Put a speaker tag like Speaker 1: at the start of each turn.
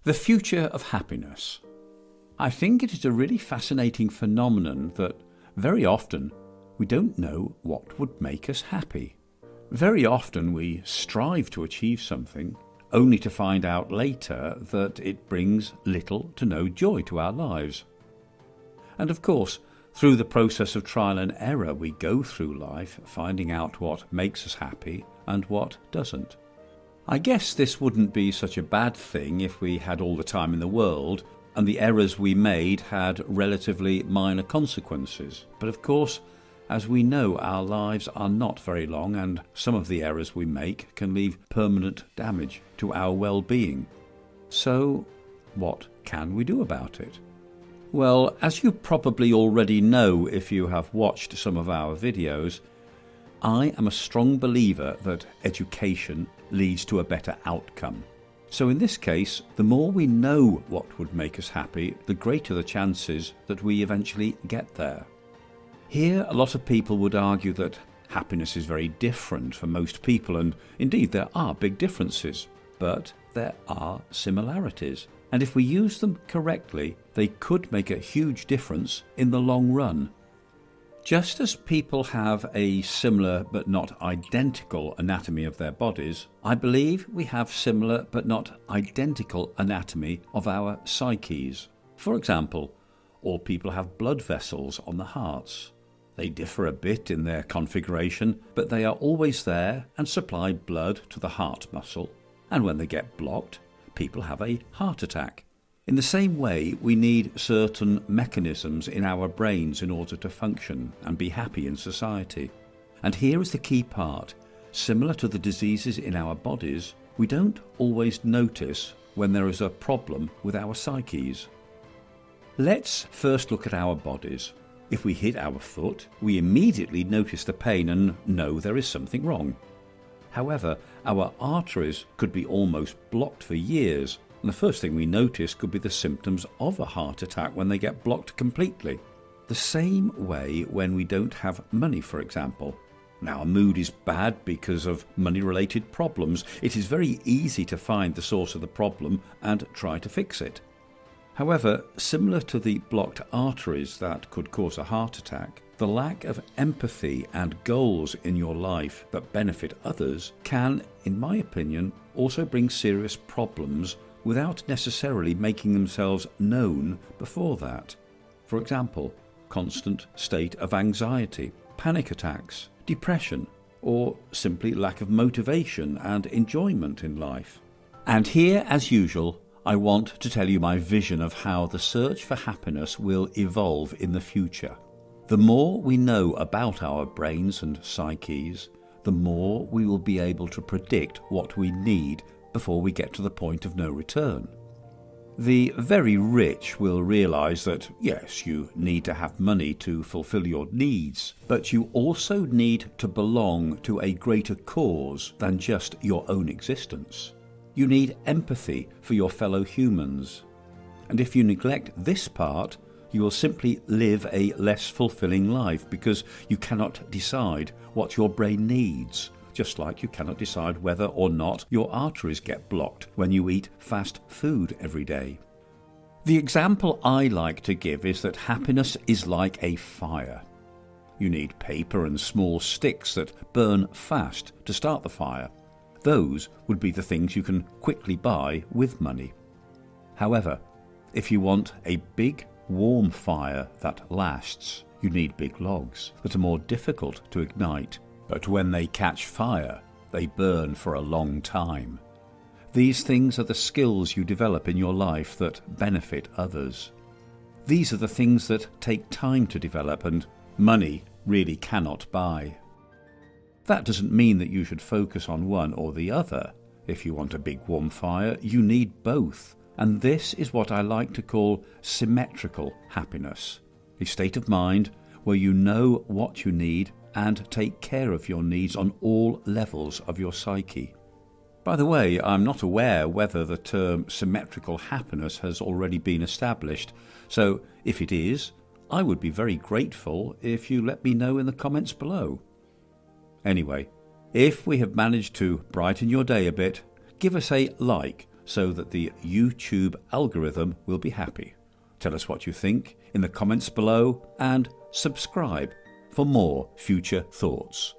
Speaker 1: The future of happiness. I think it is a really fascinating phenomenon that very often we don't know what would make us happy. Very often we strive to achieve something only to find out later that it brings little to no joy to our lives. And of course, through the process of trial and error, we go through life finding out what makes us happy and what doesn't. I guess this wouldn't be such a bad thing if we had all the time in the world and the errors we made had relatively minor consequences. But of course, as we know, our lives are not very long, and some of the errors we make can leave permanent damage to our well-being. So, what can we do about it? Well, as you probably already know if you have watched some of our videos, I am a strong believer that education leads to a better outcome. So in this case, the more we know what would make us happy, the greater the chances that we eventually get there. Here, a lot of people would argue that happiness is very different for most people, and indeed there are big differences, but there are similarities. And if we use them correctly, they could make a huge difference in the long run. Just as people have a similar but not identical anatomy of their bodies, I believe we have similar but not identical anatomy of our psyches. For example, all people have blood vessels on the hearts. They differ a bit in their configuration, but they are always there and supply blood to the heart muscle, and when they get blocked, people have a heart attack. In the same way, we need certain mechanisms in our brains in order to function and be happy in society. And here is the key part. Similar to the diseases in our bodies, we don't always notice when there is a problem with our psyches. Let's first look at our bodies. If we hit our foot, we immediately notice the pain and know there is something wrong. However, our arteries could be almost blocked for years, and the first thing we notice could be the symptoms of a heart attack when they get blocked completely. The same way when we don't have money, for example. Now, our mood is bad because of money-related problems. It is very easy to find the source of the problem and try to fix it. However, similar to the blocked arteries that could cause a heart attack, the lack of empathy and goals in your life that benefit others can, in my opinion, also bring serious problems without necessarily making themselves known before that. For example, constant state of anxiety, panic attacks, depression, or simply lack of motivation and enjoyment in life. And here, as usual, I want to tell you my vision of how the search for happiness will evolve in the future. The more we know about our brains and psyches, the more we will be able to predict what we need before we get to the point of no return. The very rich will realise that, yes, you need to have money to fulfil your needs, but you also need to belong to a greater cause than just your own existence. You need empathy for your fellow humans. And if you neglect this part, you will simply live a less fulfilling life because you cannot decide what your brain needs, just like you cannot decide whether or not your arteries get blocked when you eat fast food every day. The example I like to give is that happiness is like a fire. You need paper and small sticks that burn fast to start the fire. Those would be the things you can quickly buy with money. However, if you want a big, warm fire that lasts, you need big logs that are more difficult to ignite. But when they catch fire, they burn for a long time. These things are the skills you develop in your life that benefit others. These are the things that take time to develop and money really cannot buy. That doesn't mean that you should focus on one or the other. If you want a big warm fire, you need both. And this is what I like to call symmetrical happiness, a state of mind where you know what you need and take care of your needs on all levels of your psyche. By the way, I'm not aware whether the term symmetrical happiness has already been established, so if it is, I would be very grateful if you let me know in the comments below. Anyway, if we have managed to brighten your day a bit, give us a like, so that the YouTube algorithm will be happy. Tell us what you think in the comments below and subscribe for more future thoughts.